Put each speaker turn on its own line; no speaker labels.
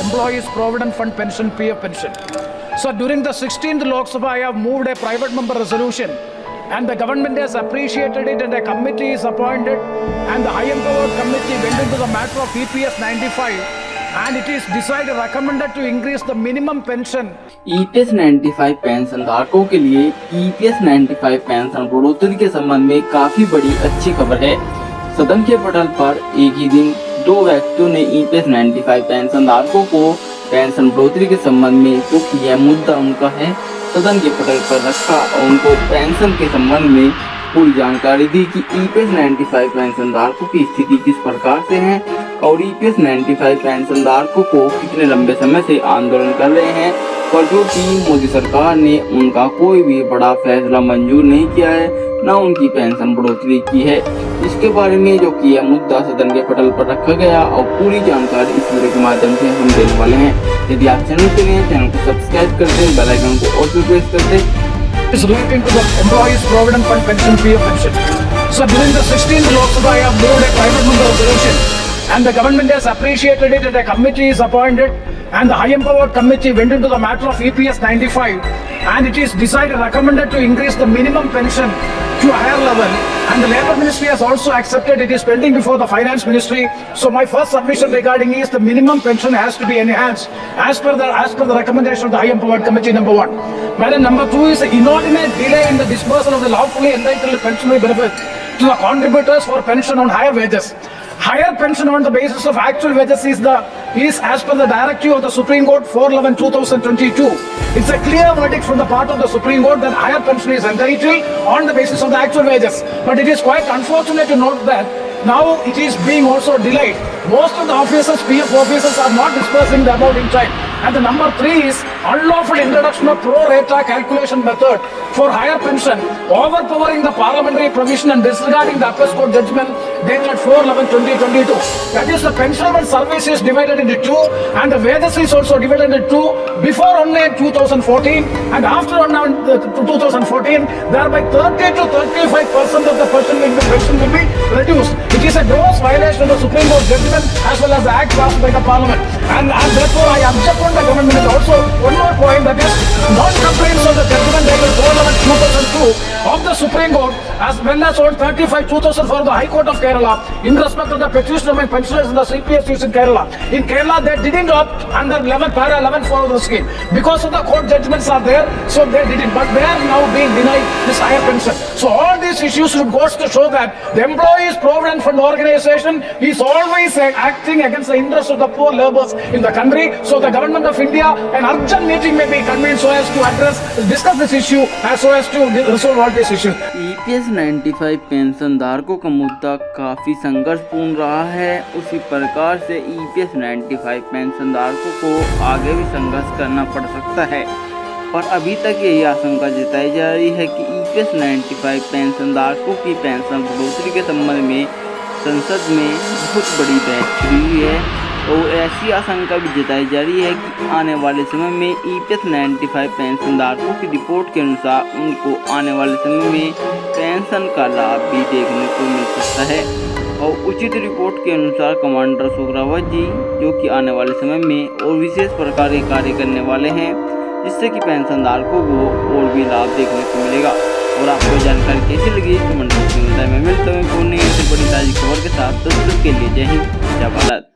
Employees Provident Fund Pension, PF pension. So during the 16th Lok Sabha, I have moved a private member resolution, and the government has appreciated it, and a committee is appointed, and the high empowered committee went into the matter of EPS 95, and it is decided, recommended to increase the minimum pension.
EPS 95 pension धारकों के लिए EPS 95 pension बढ़ोतरी के संबंध में काफी बड़ी अच्छी खबर है। सदन के पटल पर एक ही दिन दो व्यक्तियों ने EPS 95 पेंशन धारकों को पेंशन बढ़ोतरी के संबंध में जो यह मुद्दा उनका है सदन के पटल पर रखा और उनको पेंशन के संबंध में पूरी जानकारी दी कि EPS 95 पेंशन धारकों की स्थिति किस प्रकार से है और EPS 95 पेंशन धारकों को कितने लंबे समय से आंदोलन कर रहे हैं, पर जो कि मोदी सरकार ने उनका कोई भी बड़ा फैसला मंजूर नहीं किया है, न उनकी पेंशन बढ़ोतरी की है। इसके बारे में जो कि यह मुद्दा सदन के पटल पर रखा गया और पूरी जानकारी इस वीडियो के माध्यम से हम देने वाले हैं। यदि आप चैनल पे नए हैं, चैनल को सब्सक्राइब करते हैं, बेल आइकन को ऑल पे प्रेस करते हैं।
Is relating to the Employees Provident Fund Pension, PF pension. So during the 16th Lok Sabha, I have moved a private member resolution, and the government has appreciated it, and a committee is appointed, and the high empowered committee went into the matter of EPS 95, and it is decided, recommended to increase the minimum pension to a higher level, and the Labour Ministry has also accepted. It is pending before the Finance Ministry. So my first submission regarding is the minimum pension has to be enhanced as per the recommendation of the High Empowered Committee, number one. Madam, number two is the inordinate delay in the disbursal of the lawfully entitled pensionary benefit to the contributors for pension on higher wages. Higher pension on the basis of actual wages is as per the directive of the Supreme Court 411/2022. It's a clear verdict from the part of the Supreme Court that higher pension is entitled on the basis of the actual wages. But it is quite unfortunate to note that now it is being also delayed. Most of the officers, PF officers, are not disbursing the amount in time. And the number three is unlawful introduction of pro rata calculation method for higher pension, overpowering the parliamentary provision and disregarding the Appeals Court judgment dated 4/11/2022. That is, the pensionable service is divided into two, and the wages is also divided into two. Before only 2014 and after 2014, thereby 30 to 35% of the pension will be reduced. It is a gross violation of the Supreme Court judgment as well as the act passed by the Parliament. And therefore, I object on the government. And also, one more point, that is non-compliance of the judgment dated 4/11/2002 of the Supreme Court as well as on 35/2000 for the High Court of Kerala in respect of the petition of pensioners in the CPSUs in Kerala. In Kerala, they didn't opt under para 11 for the scheme because of the court judgments are there, so they didn't. But they are now being denied this higher pension. So all these issues should go to show that the Employees Provident Fund organization is always acting against the interests of the poor laborers in the country. So the government of India, an urgent meeting may be convened so as to discuss this issue as so as to resolve all these issues.
EPS 95 pension धारकों का मुद्दा काफी संघर्षपूर्ण रहा है। उसी प्रकार से EPS 95 पेंशन धारकों को आगे भी संघर्ष करना पड़ सकता है, पर अभी तक यही आशंका जताई जा रही है कि EPS 95 पेंशन धारकों की पेंशन बढ़ोतरी के संबंध में संसद में बहुत बड़ी बहस छिड़ी हुई है और ऐसी आशंका भी जताई जा रही है कि आने वाले समय में EPS 95 पेंशन धारकों की रिपोर्ट के अनुसार उनको आने वाले समय में पेंशन का लाभ भी देखने को मिल सकता है। और उचित रिपोर्ट के अनुसार कमांडर सुखरावत जी, जो कि आने वाले समय में और विशेष प्रकार के कार्य करने वाले हैं, जिससे कि पेंशन धारकों को और भी लाभ देखने को मिलेगा। और आपको जानकारी कैसी लगी कमेंट बॉक्स में बताएं। मैं मिलता हूं बड़ी ताज़ी खबर के साथ। तब तक के लिए जय हिंद, जय भारत।